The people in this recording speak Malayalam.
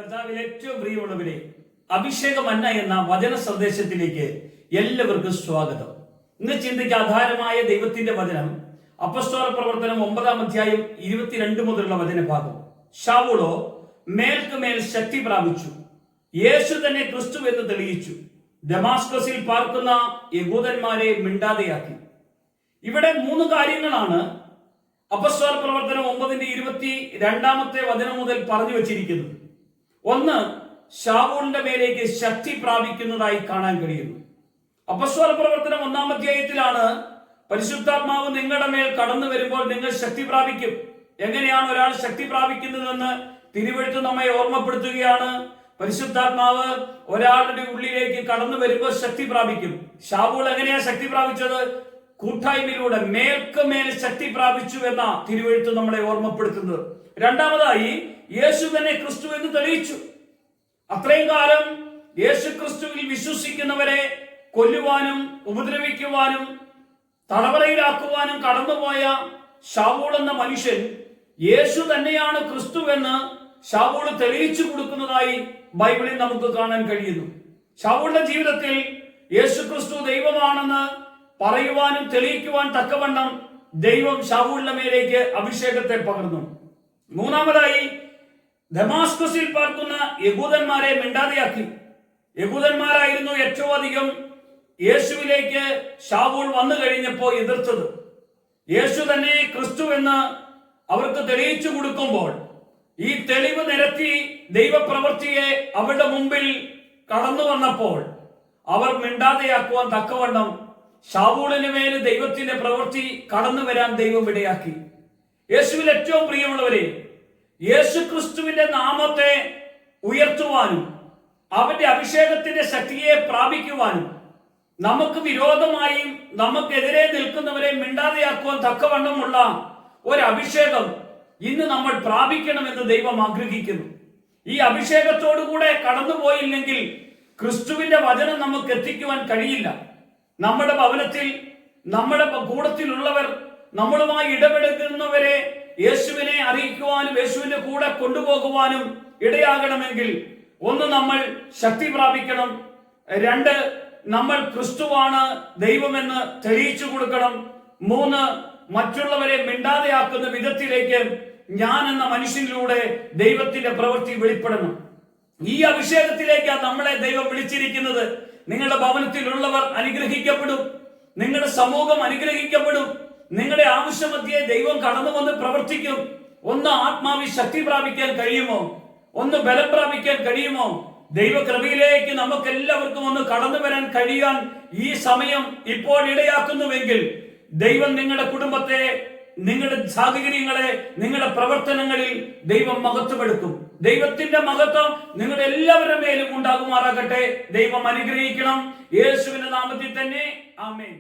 കർത്താവിൽ ഏറ്റവും പ്രിയമുള്ളവരെ, അഭിഷേകമന്ന എന്ന വചന സന്ദേശത്തിലേക്ക് എല്ലാവർക്കും സ്വാഗതം. ഇന്ന് ചിന്തയ്ക്ക് ആധാരമായ ദൈവത്തിന്റെ വചനം അപ്പോസ്തല പ്രവർത്തനം 9-ാം അധ്യായം 22 മുതലുള്ള വചനഭാഗം. ശൗലോ മേൽക്കുമേൽ ശക്തി പ്രാപിച്ചു, യേശു തന്നെ ക്രിസ്തു എന്ന് തെളിയിച്ചു, ദമാസ്കസിൽ പാർക്കുന്ന യഹൂദന്മാരെ മിണ്ടാതെയാക്കി. ഇവിടെ 3 കാര്യങ്ങളാണ് അപ്പോസ്തല പ്രവർത്തനം 9:22 വചനം മുതൽ പറഞ്ഞു വച്ചിരിക്കുന്നത്. ഒന്ന്, ശൗലിന്റെ മേലേക്ക് ശക്തി പ്രാപിക്കുന്നതായി കാണാൻ കഴിയുന്നു. അപ്പോസ്തല പ്രവർത്തനം 1-ാം അധ്യായത്തിലാണ് പരിശുദ്ധാത്മാവ് നിങ്ങളുടെ മേൽ കടന്നു വരുമ്പോൾ നിങ്ങൾ ശക്തി പ്രാപിക്കും. എങ്ങനെയാണ് ഒരാൾ ശക്തി പ്രാപിക്കുന്നതെന്ന് തിരുവെഴുത്ത് നമ്മെ ഓർമ്മപ്പെടുത്തുകയാണ്. പരിശുദ്ധാത്മാവ് ഒരാളുടെ ഉള്ളിലേക്ക് കടന്നു വരുമ്പോൾ ശക്തി പ്രാപിക്കും. ശൗൽ എങ്ങനെയാ ശക്തി പ്രാപിച്ചത്? കൂട്ടായ്മയിലൂടെ മേൽക്കുമേൽ ശക്തി പ്രാപിച്ചു എന്ന തിരുവെഴുത്ത് നമ്മളെ ഓർമ്മപ്പെടുത്തുന്നത്. രണ്ടാമതായി, യേശു തന്നെ ക്രിസ്തു എന്ന് തെളിയിച്ചു. അത്രയും കാലം യേശു ക്രിസ്തുവിൽ വിശ്വസിക്കുന്നവരെ കൊല്ലുവാനും ഉപദ്രവിക്കുവാനും തടവറയിലാക്കുവാനും കടന്നുപോയ ശൗൽ എന്ന മനുഷ്യൻ യേശു തന്നെയാണ് ക്രിസ്തു എന്ന് ശൗൽ തെളിയിച്ചു കൊടുക്കുന്നതായി ബൈബിളിൽ നമുക്ക് കാണാൻ കഴിയുന്നു. ശൗലിന്റെ ജീവിതത്തിൽ യേശു ക്രിസ്തു ദൈവമാണെന്ന് പറയുവാനും തെളിയിക്കുവാൻ തക്കവണ്ണം ദൈവം ശൗലിന്റെ മേലേക്ക് അഭിഷേകത്തെ പകർന്നു. മൂന്നാമതായി, ദമാസ്കസിൽ പാർക്കുന്ന യഹൂദന്മാരെ മിണ്ടാതെയാക്കി. യഹൂദന്മാരായിരുന്നു ഏറ്റവും അധികം യേശുവിലേക്ക് ശൗൽ വന്നു കഴിഞ്ഞപ്പോൾ എതിർത്തത്. യേശു തന്നെ ക്രിസ്തു എന്ന് അവർക്ക് തെളിയിച്ചു കൊടുക്കുമ്പോൾ ഈ തെളിവ് നിരത്തി ദൈവപ്രവൃത്തിയെ അവരുടെ മുമ്പിൽ കടന്നു വന്നപ്പോൾ അവർ മിണ്ടാതെയാക്കുവാൻ തക്കവണ്ണം ശൗലിന് മേൽ ദൈവത്തിന്റെ പ്രവൃത്തി കടന്നു വരാൻ ദൈവം ഇടയാക്കി. യേശുവിൽ ഏറ്റവും പ്രിയമുള്ളവരെ, യേശു ക്രിസ്തുവിന്റെ നാമത്തെ ഉയർത്തുവാനും അവന്റെ അഭിഷേകത്തിന്റെ ശക്തിയെ പ്രാപിക്കുവാനും നമുക്ക് വിരോധമായും നമുക്കെതിരെ നിൽക്കുന്നവരെ മിണ്ടാതെയാക്കുവാൻ തക്കവണ്ണമുള്ള ഒരു അഭിഷേകം ഇന്ന് നമ്മൾ പ്രാപിക്കണമെന്ന് ദൈവം ആഗ്രഹിക്കുന്നു. ഈ അഭിഷേകത്തോടുകൂടെ കടന്നുപോയില്ലെങ്കിൽ ക്രിസ്തുവിന്റെ വചനം നമുക്ക് എത്തിക്കുവാൻ കഴിയില്ല. നമ്മുടെ ഭവനത്തിൽ നമ്മുടെ കൂടത്തിലുള്ളവർ നമ്മളുമായി ഇടപെടുന്നവരെ യേശുവിനെ അറിയിക്കുവാനും യേശുവിന്റെ കൂടെ കൊണ്ടുപോകുവാനും ഇടയാകണമെങ്കിൽ ഒന്ന്, നമ്മൾ ശക്തി പ്രാപിക്കണം. 2, നമ്മൾ ക്രിസ്തുവാണ് ദൈവമെന്ന് തെളിയിച്ചു കൊടുക്കണം. 3, മറ്റുള്ളവരെ മിണ്ടാതെയാക്കുന്ന വിധത്തിലേക്ക് ഞാൻ എന്ന മനുഷ്യനിലൂടെ ദൈവത്തിന്റെ പ്രവൃത്തി വെളിപ്പെടണം. ഈ അഭിഷേകത്തിലേക്കാണ് നമ്മളെ ദൈവം വിളിച്ചിരിക്കുന്നത്. നിങ്ങളുടെ ഭവനത്തിലുള്ളവർ അനുഗ്രഹിക്കപ്പെടും, നിങ്ങളുടെ സമൂഹം അനുഗ്രഹിക്കപ്പെടും, നിങ്ങളുടെ ആവശ്യമധ്യേ ദൈവം കടന്നു വന്ന് പ്രവർത്തിക്കും. ഒന്ന്, ആത്മാവിൽ ശക്തി പ്രാപിക്കാൻ കഴിയുമോ? ഒന്ന്, ബലം പ്രാപിക്കാൻ കഴിയുമോ? ദൈവകൃപയിലേക്ക് നമുക്ക് എല്ലാവർക്കും ഒന്ന് കടന്നു വരാൻ കഴിയാൻ ഈ സമയം ഇപ്പോൾ ഇടയാക്കുന്നുവെങ്കിൽ ദൈവം നിങ്ങളുടെ കുടുംബത്തെ, നിങ്ങളുടെ സാഹചര്യങ്ങളെ, നിങ്ങളുടെ പ്രവർത്തനങ്ങളിൽ ദൈവം മഹത്വമെടുക്കും. ദൈവത്തിന്റെ മഹത്വം നിങ്ങളുടെ എല്ലാവരുടെ മേലും ഉണ്ടാകുമാറാകട്ടെ. ദൈവം അനുഗ്രഹിക്കണം. യേശുവിന്റെ നാമത്തിൽ തന്നെ ആമേൻ.